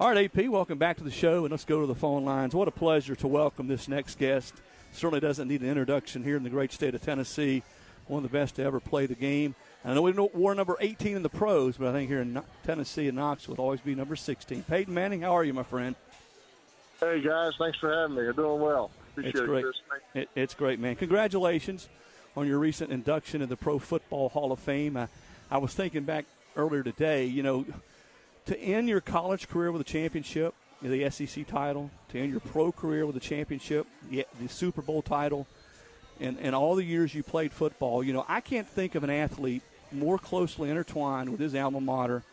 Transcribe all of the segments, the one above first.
All right, AP, welcome back to the show, and let's go to the phone lines. What a pleasure to welcome this next guest. Certainly doesn't need an introduction here in the great state of Tennessee. One of the best to ever play the game. I know we wore number 18 in the pros, but I think here in Tennessee and Knoxville will always be number 16. Peyton Manning, how are you, my friend? Hey, guys. Thanks for having me. You're doing well. Appreciate it's great. It, it's great, man. Congratulations on your recent induction in the Pro Football Hall of Fame. I was thinking back earlier today, to end your college career with a championship, the SEC title, to end your pro career with a championship, the Super Bowl title, and all the years you played football, I can't think of an athlete more closely intertwined with his alma mater,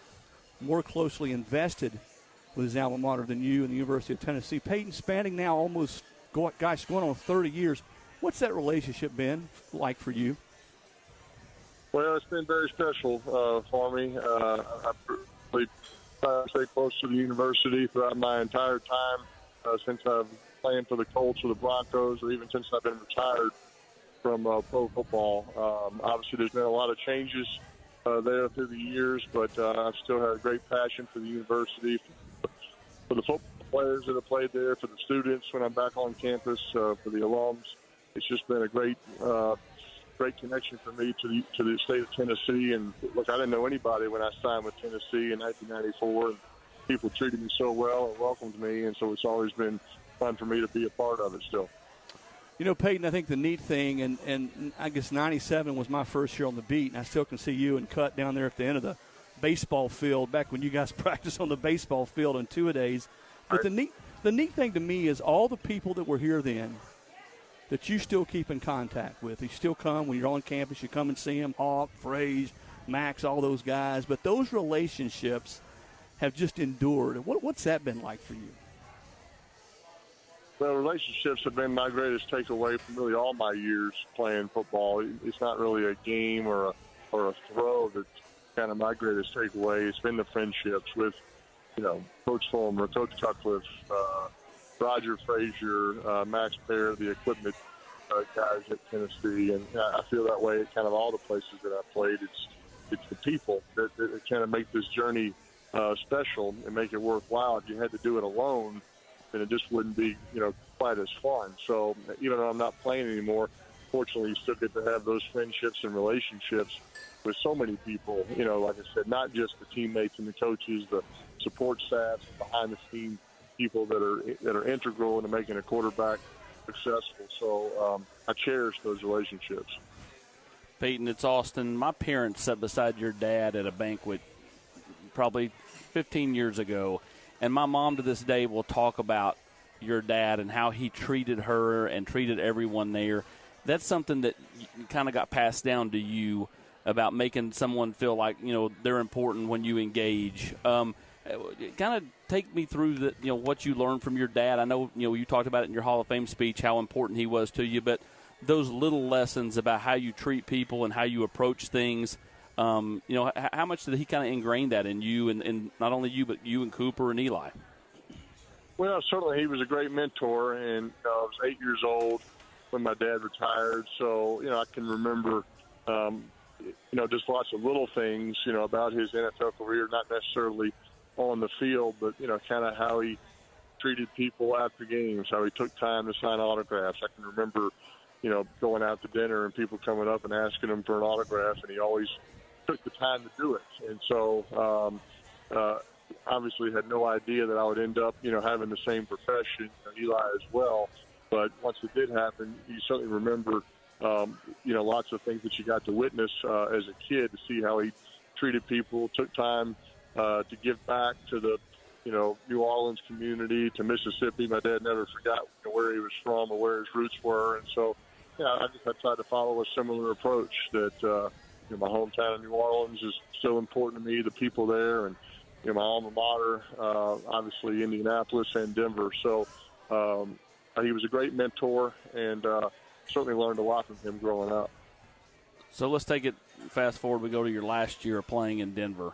more closely invested with his alma mater than you and the University of Tennessee. Peyton, spanning now almost, going on 30 years. What's that relationship been like for you? Well, it's been very special for me. I've really tried to stay close to the university throughout my entire time since I've playing for the Colts or the Broncos, or even since I've been retired from pro football. Obviously, there's been a lot of changes there through the years, but I've still had a great passion for the university, for the football players that have played there, for the students when I'm back on campus, for the alums. It's just been a great connection for me to the state of Tennessee. And look, I didn't know anybody when I signed with Tennessee in 1994. And people treated me so well and welcomed me, and so it's always been fun for me to be a part of it still. Peyton, I think the neat thing, and I guess 97 was my first year on the beat, and I still can see you and Cut down there at the end of the baseball field back when you guys practiced on the baseball field on two-a-days. But the neat thing to me is all the people that were here then that you still keep in contact with. You still come when you're on campus. You come and see them, Hawk, Fraze, Max, all those guys. But those relationships have just endured. What's that been like for you? Well, relationships have been my greatest takeaway from really all my years playing football. It's not really a game or a throw that's kind of my greatest takeaway. It's been the friendships with, Coach Fulmer, Coach Cutcliffe, Roger Frazier, Max Pear, the equipment guys at Tennessee. And I feel that way at kind of all the places that I've played. It's the people that kind of make this journey special and make it worthwhile. If you had to do it alone, then it just wouldn't be, quite as fun. So even though I'm not playing anymore, fortunately, you still get to have those friendships and relationships with so many people. Like I said, not just the teammates and the coaches, the support staff, behind the scenes people that are integral into making a quarterback successful. So I cherish those relationships. Peyton, it's Austin. My parents sat beside your dad at a banquet probably 15 years ago, and my mom to this day will talk about your dad and how he treated her and treated everyone there. That's something that kind of got passed down to you about making someone feel like, they're important when you engage. Kind of take me through what you learned from your dad. I know, you talked about it in your Hall of Fame speech, how important he was to you, but those little lessons about how you treat people and how you approach things, how much did he kind of ingrain that in you, and not only you, but you and Cooper and Eli? Well, certainly he was a great mentor, and I was 8 years old when my dad retired. So, I can remember, just lots of little things, about his NFL career, not necessarily on the field, but, kind of how he treated people after games, how he took time to sign autographs. I can remember, going out to dinner and people coming up and asking him for an autograph, and he always took the time to do it. And so, obviously had no idea that I would end up, having the same profession, Eli as well. But once it did happen, you certainly remember, lots of things that you got to witness as a kid, to see how he treated people, took time to give back to the, New Orleans community, to Mississippi. My dad never forgot where he was from or where his roots were. And so, I tried to follow a similar approach that, my hometown of New Orleans is still important to me, the people there, and, my alma mater, obviously Indianapolis and Denver. So he was a great mentor, and certainly learned a lot from him growing up. So let's take it fast forward. We go to your last year of playing in Denver.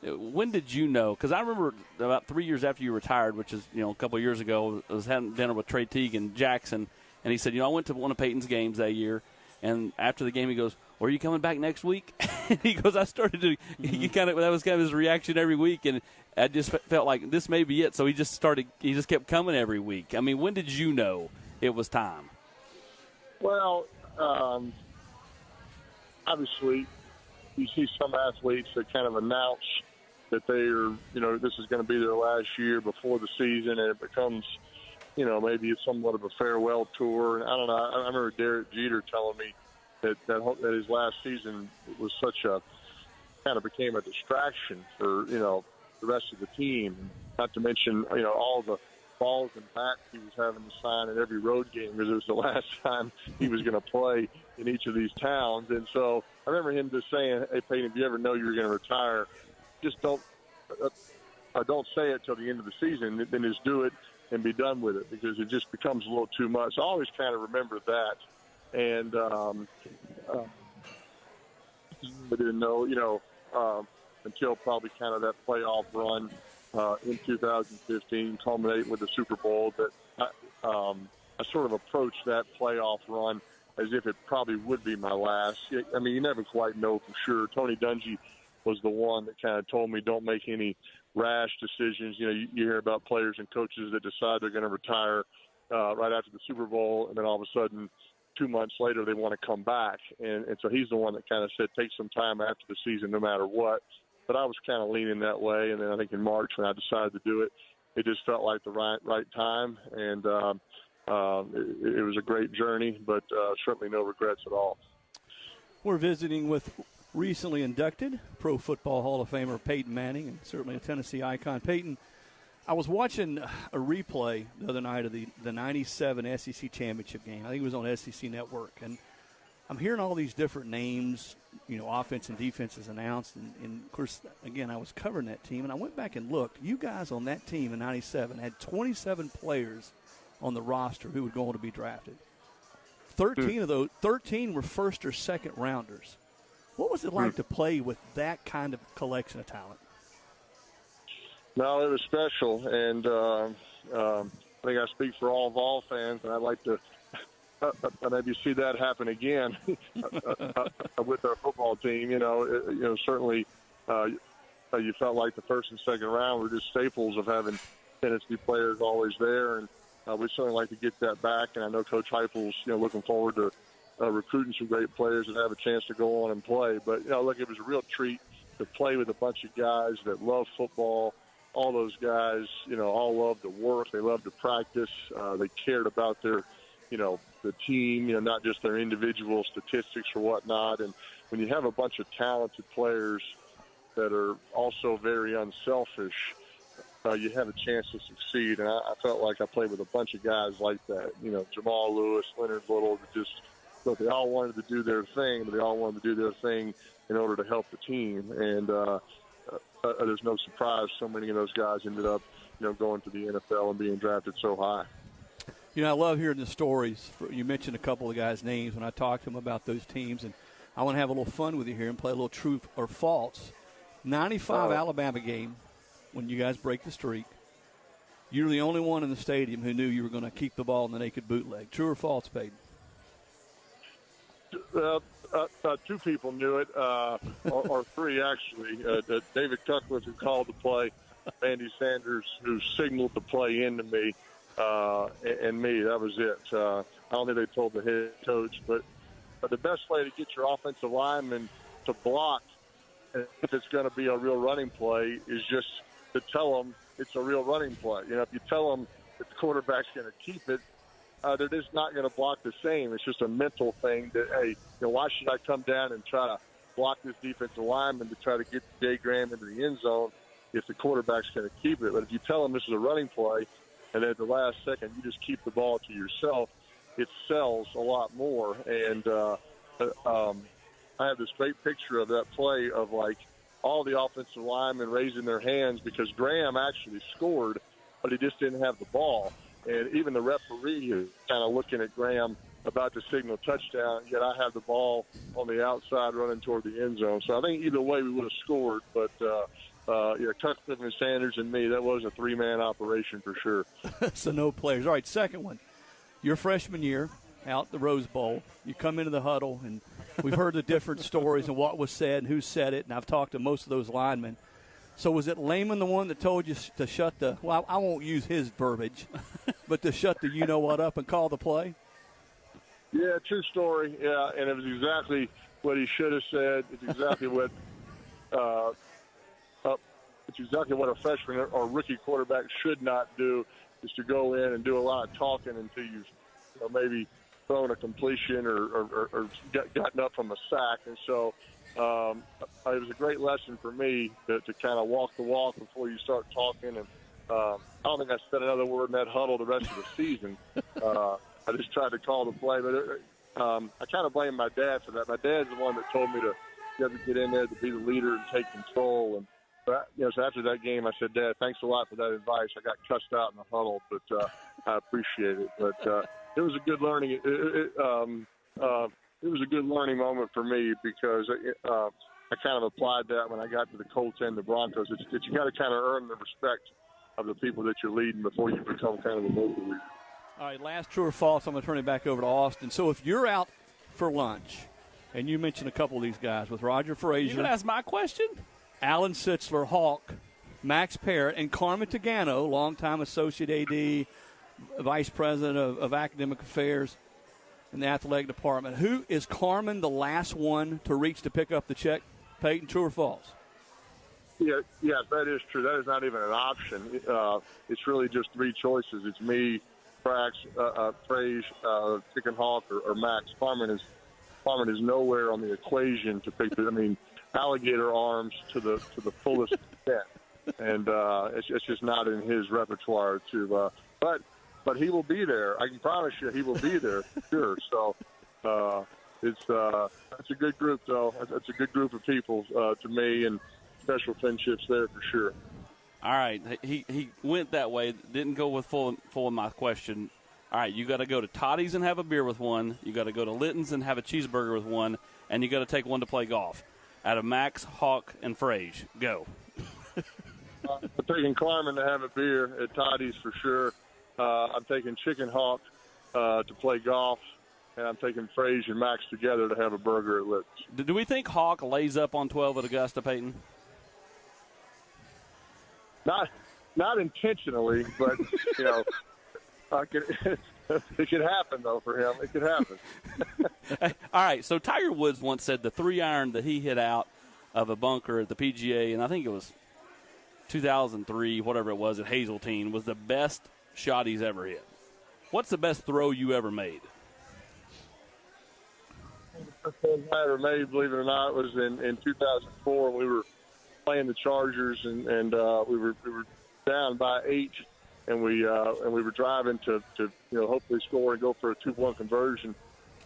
When did you know? Because I remember about 3 years after you retired, which is, a couple of years ago, I was having dinner with Trey Teague and Jackson, and he said, I went to one of Peyton's games that year, and after the game he goes, "Well, are you coming back next week?" He goes, "I started to." That was kind of his reaction every week, and I just felt like this may be it. So he just kept coming every week. I mean, when did you know it was time? Well, obviously, you see some athletes that kind of announce that they are, this is going to be their last year before the season, and it becomes, maybe somewhat of a farewell tour. And I don't know. I remember Derek Jeter telling me that his last season was such a kind of became a distraction for the rest of the team. Not to mention all the balls and bats he was having to sign at every road game because it was the last time he was going to play in each of these towns. And so I remember him just saying, "Hey Peyton, if you ever know you're going to retire, just don't say it till the end of the season. Then just do it and be done with it because it just becomes a little too much." So I always kind of remember that. And I didn't know, until probably kind of that playoff run in 2015, culminating with the Super Bowl, that I sort of approached that playoff run as if it probably would be my last. I mean, you never quite know for sure. Tony Dungy was the one that kind of told me don't make any rash decisions. You hear about players and coaches that decide they're going to retire right after the Super Bowl, and then all of a sudden 2 months later they want to come back. And so he's the one that kind of said take some time after the season no matter what. But I was kind of leaning that way, and then I think in March when I decided to do it, it just felt like the right time, and it was a great journey, but certainly no regrets at all. We're visiting with recently inducted Pro Football Hall of Famer Peyton Manning, and certainly a Tennessee icon. Peyton, I was watching a replay the other night of the 97 SEC championship game. I think it was on SEC Network, and I'm hearing all these different names, offense and defenses announced. And, of course, again, I was covering that team, and I went back and looked. You guys on that team in 97 had 27 players on the roster who would go on to be drafted. 13 of those, 13 were first or second rounders. What was it like to play with that kind of collection of talent? No, it was special, and I think I speak for all Vol fans, and I'd like to maybe see that happen again with our football team. Certainly you felt like the first and second round were just staples of having Tennessee players always there, and we'd certainly like to get that back. And I know Coach Heupel's looking forward to recruiting some great players and have a chance to go on and play. But look, it was a real treat to play with a bunch of guys that love football. All those guys, all loved to work. They loved to practice. They cared about their, the team, not just their individual statistics or whatnot. And when you have a bunch of talented players that are also very unselfish, you have a chance to succeed. And I felt like I played with a bunch of guys like that. Jamal Lewis, Leonard Little, look, they all wanted to do their thing, but they all wanted to do their thing in order to help the team. And there's no surprise so many of those guys ended up, going to the NFL and being drafted so high. I love hearing the stories. You mentioned a couple of guys' names when I talked to them about those teams, and I want to have a little fun with you here and play a little true or false. 95 Alabama game, when you guys break the streak, you're the only one in the stadium who knew you were going to keep the ball in the naked bootleg. True or false, Peyton? Two people knew it, or three actually. David Cutcliffe, who called the play, Andy Sanders, who signaled the play into me, and me. That was it. I don't think they told the head coach, but the best way to get your offensive lineman to block, if it's going to be a real running play, is just to tell them it's a real running play. If you tell them that the quarterback's going to keep it, they're just not going to block the same. It's just a mental thing that, hey, why should I come down and try to block this defensive lineman to try to get Jay Graham into the end zone if the quarterback's going to keep it? But if you tell them this is a running play, and then at the last second you just keep the ball to yourself, it sells a lot more. And I have this great picture of that play of, like, all the offensive linemen raising their hands because Graham actually scored, but he just didn't have the ball. And even the referee is kind of looking at Graham about to signal touchdown, yet I have the ball on the outside running toward the end zone. So I think either way we would have scored, but Cutcliffe and Sanders and me, that was a three-man operation for sure. So no players. All right, second one. Your freshman year, out the Rose Bowl, you come into the huddle, and we've heard the different stories and what was said and who said it, and I've talked to most of those linemen. So was it Lehman the one that told you to shut the – well, I won't use his verbiage, but to shut the you-know-what up and call the play? Yeah, true story. Yeah, and it was exactly what he should have said. It's exactly what a freshman or rookie quarterback should not do, is to go in and do a lot of talking until you've maybe thrown a completion or gotten up from a sack. And so it was a great lesson for me to kind of walk the walk before you start talking. And I don't think I said another word in that huddle the rest of the season. I just tried to call the play. But I kind of blame my dad for that. My dad's the one that told me to get in there, to be the leader and take control. And so after that game, I said, Dad, thanks a lot for that advice. I got cussed out in the huddle, but I appreciate it. But it was a good learning. It was a good learning moment for me, because I kind of applied that when I got to the Colts and the Broncos. It's you got to kind of earn the respect of the people that you're leading before you become kind of a local leader. All right, last true or false. I'm going to turn it back over to Austin. So if you're out for lunch, and you mentioned a couple of these guys with Roger Frazier. You going to ask my question? Alan Sitzler, Hawk, Max Parrott, and Carmen Tagano, longtime associate AD, vice president of academic affairs in the athletic department. Who is Carmen the last one to reach to pick up the check? Peyton, true or false? Yeah, that is true. That is not even an option. It's really just three choices. It's me, Frax, Frage, Chicken Hawk, or Max. Carmen is nowhere on the equation to pick. I mean, alligator arms to the fullest extent, and it's just not in his repertoire to. But he will be there. I can promise you, he will be there for sure. So it's a good group, though. It's a good group of people to me, and special friendships there for sure. All right, he went that way. Didn't go with full of my question. All right, you got to go to Toddy's and have a beer with one. You got to go to Litton's and have a cheeseburger with one, and you got to take one to play golf. Out of Max, Hawk, and Frage, go. I'm taking Carmen to have a beer at Toddy's for sure. I'm taking Chicken Hawk to play golf, and I'm taking Frage and Max together to have a burger at Litton's. Do we think Hawk lays up on 12 at Augusta, Peyton? Not intentionally, but it could happen though for him. It could happen. All right. So Tiger Woods once said the 3-iron that he hit out of a bunker at the PGA, and I think it was 2003, whatever it was, at Hazeltine, was the best shot he's ever hit. What's the best throw you ever made? The first thing I ever made, believe it or not, was in 2004. We were playing the Chargers, and we were down by 8, and we were driving to hopefully score and go for a 2-point conversion.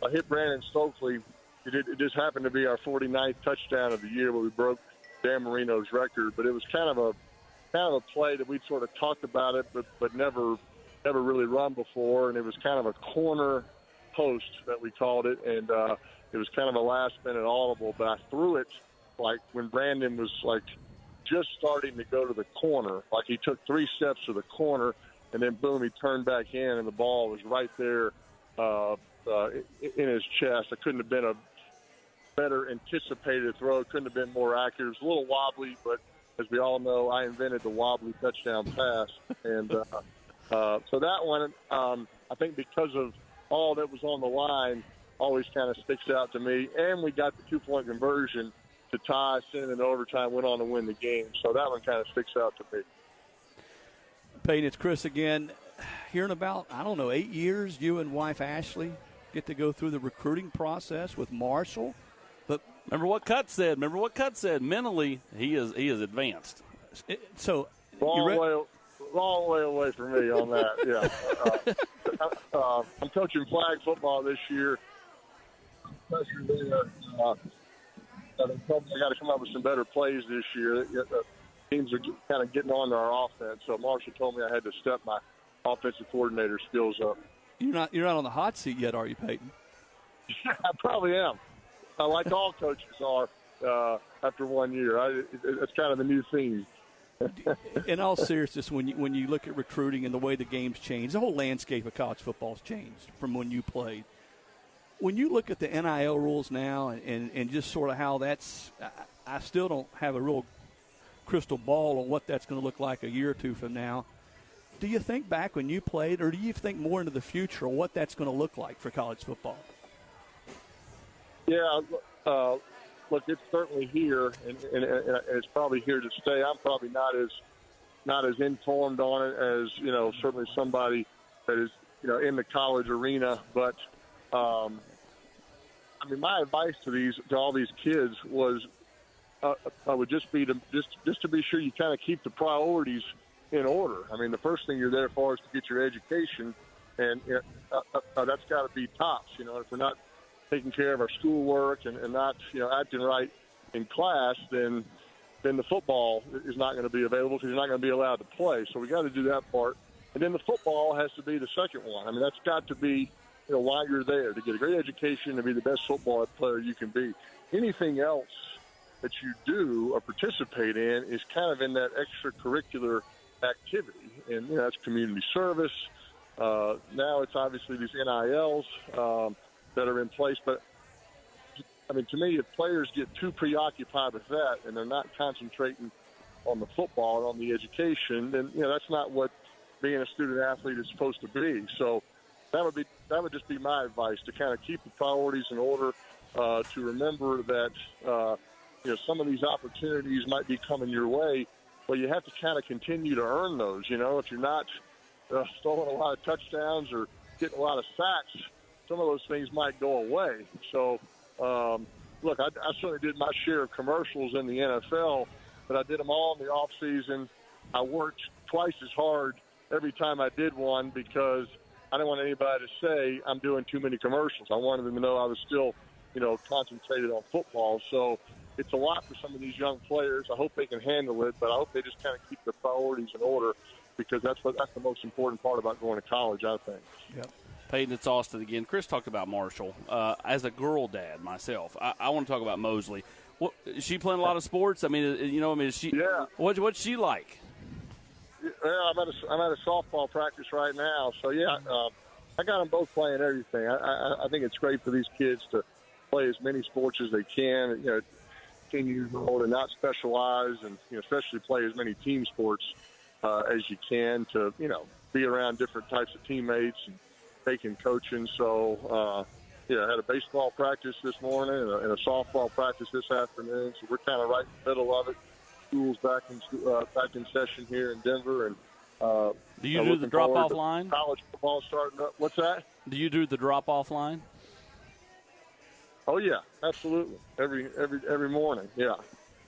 I hit Brandon Stokely. It just happened to be our 49th touchdown of the year, where we broke Dan Marino's record. But it was kind of a play that we'd sort of talked about it, but never really run before. And it was kind of a corner post that we called it, and it was kind of a last-minute audible. But I threw it like when Brandon was like just starting to go to the corner. Like he took 3 steps to the corner, and then boom, he turned back in, and the ball was right there in his chest. It couldn't have been a better anticipated throw. It couldn't have been more accurate. It was a little wobbly, but as we all know, I invented the wobbly touchdown pass. And so that one, I think because of all that was on the line, always kind of sticks out to me. And we got the 2-point conversion to tie, send it in overtime, went on to win the game. So that one kind of sticks out to me. Peyton, it's Chris again. Here in about, 8 years, you and wife Ashley get to go through the recruiting process with Marshall. But remember what Cut said. Mentally, he is advanced. So long way away from me on that. Yeah, I'm coaching flag football this year. I got to come up with some better plays this year. Teams are kind of getting on to our offense. So Marshall told me I had to step my offensive coordinator skills up. You're not on the hot seat yet, are you, Peyton? I probably am. Like all coaches are after 1 year. It's kind of the new theme. In all seriousness, when you look at recruiting and the way the game's changed, the whole landscape of college football's changed from when you played. When you look at the NIL rules now and just sort of how that's – I still don't have a real crystal ball on what that's going to look like a year or two from now. Do you think back when you played, or do you think more into the future on what that's going to look like for college football? Yeah, look, it's certainly here, and it's probably here to stay. I'm probably not as informed on it as, certainly somebody that is, in the college arena. But, my advice to all these kids was, would just be to be sure you kind of keep the priorities in order. The first thing you're there for is to get your education, and that's got to be tops. If we're not taking care of our schoolwork and not, acting right in class, then the football is not going to be available because you're not going to be allowed to play. So we got to do that part. And then the football has to be the second one. That's got to be, why you're there, to get a great education, to be the best football player you can be. Anything else that you do or participate in is kind of in that extracurricular activity. And, that's community service. Now it's obviously these NILs that are in place. But, to me, if players get too preoccupied with that and they're not concentrating on the football and on the education, then, that's not what being a student athlete is supposed to be. So that would just be my advice, to kind of keep the priorities in order, to remember that, some of these opportunities might be coming your way, but you have to kind of continue to earn those. If you're not throwing a lot of touchdowns or getting a lot of sacks, some of those things might go away. So, look, I certainly did my share of commercials in the NFL, but I did them all in the off season. I worked twice as hard every time I did one because I didn't want anybody to say I'm doing too many commercials. I wanted them to know I was still, concentrated on football. So it's a lot for some of these young players. I hope they can handle it, but I hope they just kind of keep their priorities in order, because that's the most important part about going to college, I think. Yep. Peyton, it's Austin again. Chris talked about Marshall. As a girl dad myself, I want to talk about Mosley. Is she playing a lot of sports? Is she? Yeah. What's she like? Yeah, I'm at a softball practice right now. So yeah, I got them both playing everything. I think it's great for these kids to play as many sports as they can. 10 years old, and not specialize, and especially play as many team sports as you can, to be around different types of teammates and taking coaching. So I had a baseball practice this morning and a softball practice this afternoon. So we're kind of right in the middle of it. School's back in session here in Denver, and do you do the drop-off line? College football starting up. What's that? Do you do the drop-off line? Oh yeah, absolutely. Every morning, yeah.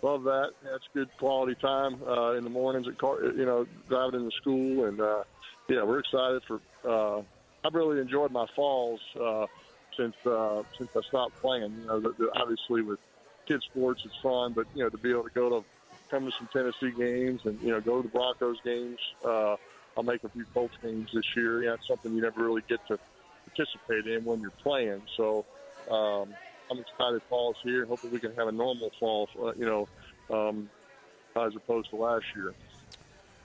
Love that. That's good quality time in the mornings at driving into school, and we're excited for. I've really enjoyed my falls since I stopped playing. Obviously with kids sports it's fun, but to be able to come to some Tennessee games and go to the Broncos games. I'll make a few Colts games this year. It's something you never really get to participate in when you're playing. So. I'm excited fall's here. Hopefully we can have a normal fall, as opposed to last year.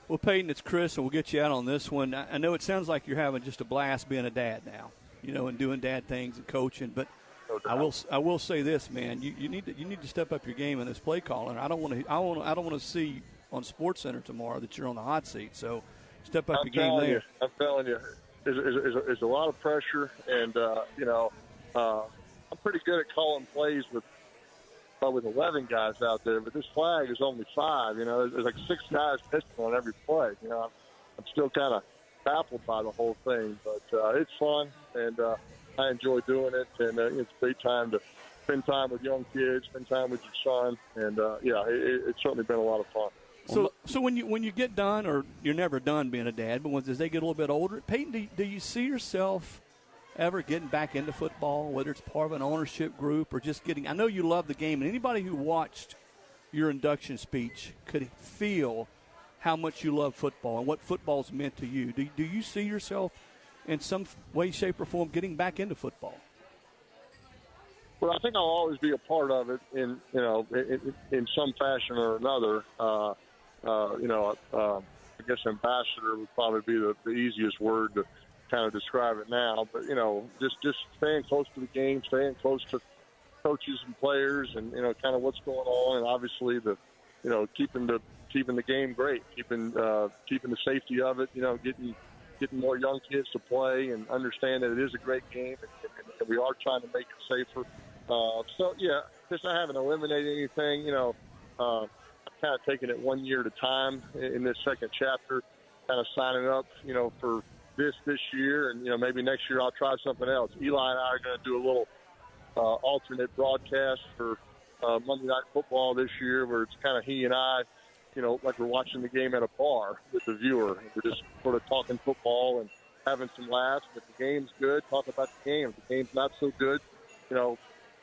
Well, Peyton, it's Chris, and we'll get you out on this one. I know it sounds like you're having just a blast being a dad now, and doing dad things and coaching. But No I will say this, man. You need to step up your game in this play calling. I don't want to see on SportsCenter tomorrow that you're on the hot seat. So step up your game there. I'm telling you, there's a lot of pressure, and I'm pretty good at calling plays with 11 guys out there, but this flag is only 5. There's like 6 guys missing on every play. I'm still kind of baffled by the whole thing, but it's fun, and I enjoy doing it, and it's a great time to spend time with young kids, spend time with your son, and it's certainly been a lot of fun. So when you get done, or you're never done being a dad, but as they get a little bit older, Peyton, do you see yourself ever getting back into football, whether it's part of an ownership group or just getting – I know you love the game, and anybody who watched your induction speech could feel how much you love football and what football's meant to you. Do you see yourself in some way, shape, or form getting back into football? Well, I think I'll always be a part of it in some fashion or another. I guess ambassador would probably be the easiest word to kind of describe it now, but just staying close to the game, staying close to coaches and players, and kind of what's going on, and obviously the keeping the keeping the game great, keeping the safety of it, getting more young kids to play and understand that it is a great game, and we are trying to make it safer. So, yeah, just I haven't eliminated anything. I'm kind of taking it 1 year at a time in this second chapter, kind of signing up, for this year, and, maybe next year I'll try something else. Eli and I are going to do a little alternate broadcast for Monday Night Football this year, where it's kind of he and I, like we're watching the game at a bar with the viewer. We're just sort of talking football and having some laughs. If the game's good, talk about the game. If the game's not so good, tell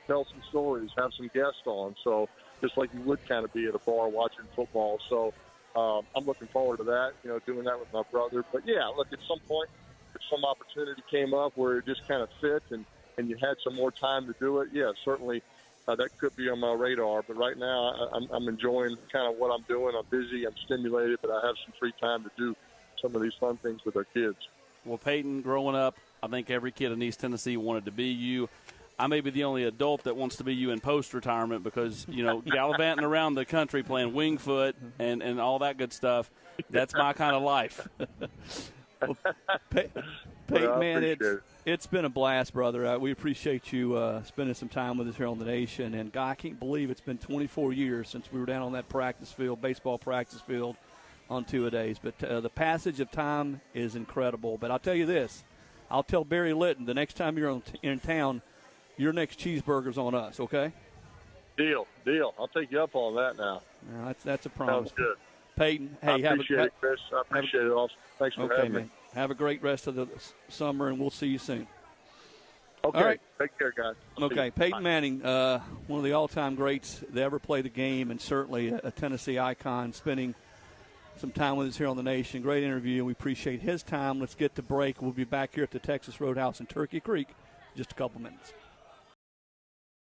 some stories, have some guests on. So just like you would kind of be at a bar watching football. So I'm looking forward to that, doing that with my brother. But, yeah, look, at some point, if some opportunity came up where it just kind of fit and you had some more time to do it, yeah, certainly that could be on my radar. But right now I'm enjoying kind of what I'm doing. I'm busy, I'm stimulated, but I have some free time to do some of these fun things with our kids. Well, Peyton, growing up, I think every kid in East Tennessee wanted to be you. I may be the only adult that wants to be you in post-retirement because, gallivanting around the country playing Wingfoot and all that good stuff, that's my kind of life. Well, Peyton, man, it's been a blast, brother. We appreciate you spending some time with us here on The Nation. And, God, I can't believe it's been 24 years since we were down on that practice field, baseball practice field, on two-a-days. But the passage of time is incredible. But I'll tell you this. I'll tell Barry Litton the next time you're in town, your next cheeseburger's on us, okay? Deal. I'll take you up on that now. That's a promise. Sounds good. Peyton, hey, I appreciate it, Chris. I appreciate it also. Thanks for having me. Have a great rest of the summer, and we'll see you soon. Okay. All right. Take care, guys. Okay. Peyton Manning, one of the all-time greats that ever played the game, and certainly a Tennessee icon, spending some time with us here on The Nation. Great interview, and we appreciate his time. Let's get to break. We'll be back here at the Texas Roadhouse in Turkey Creek in just a couple minutes.